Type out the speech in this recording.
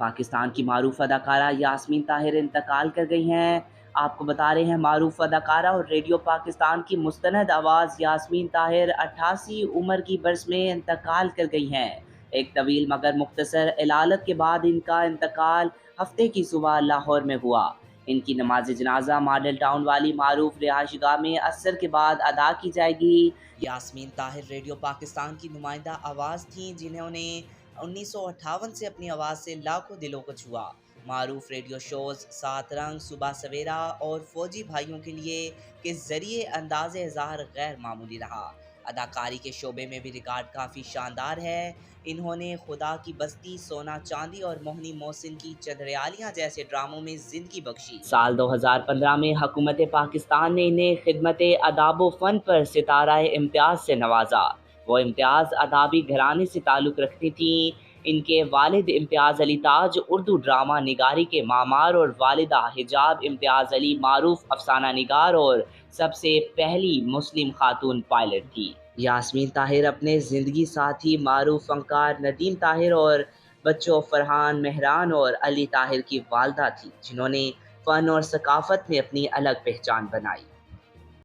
پاکستان کی معروف اداکارہ یاسمین طاہر انتقال کر گئی ہیں۔ آپ کو بتا رہے ہیں معروف اداکارہ اور ریڈیو پاکستان کی مستند آواز یاسمین طاہر 88 عمر کی برس میں انتقال کر گئی ہیں۔ ایک طویل مگر مختصر علالت کے بعد ان کا انتقال ہفتے کی صبح لاہور میں ہوا۔ ان کی نماز جنازہ ماڈل ٹاؤن والی معروف رہائش گاہ میں عصر کے بعد ادا کی جائے گی۔ یاسمین طاہر ریڈیو پاکستان کی نمائندہ آواز تھیں، جنہوں نے 1958 سے اپنی آواز سے لاکھوں دلوں کو چھوا۔ معروف ریڈیو شوز سات رنگ، صبح سویرا اور فوجی بھائیوں کے لیے کے ذریعے انداز اظہار غیر معمولی رہا۔ اداکاری کے شعبے میں بھی ریکارڈ کافی شاندار ہے۔ انہوں نے خدا کی بستی، سونا چاندی اور موہنی محسن کی چندریالیاں جیسے ڈراموں میں زندگی بخشی۔ سال 2015 میں حکومت پاکستان نے انہیں خدمت آداب و فن پر ستارہ امتیاز سے نوازا۔ وہ امتیاز ادبی گھرانے سے تعلق رکھتی تھیں۔ ان کے والد امتیاز علی تاج اردو ڈرامہ نگاری کے معمار اور والدہ حجاب امتیاز علی معروف افسانہ نگار اور سب سے پہلی مسلم خاتون پائلٹ تھی۔ یاسمین طاہر اپنے زندگی ساتھی معروف فنکار ندیم طاہر اور بچوں فرحان، مہران اور علی طاہر کی والدہ تھی، جنہوں نے فن اور ثقافت میں اپنی الگ پہچان بنائی۔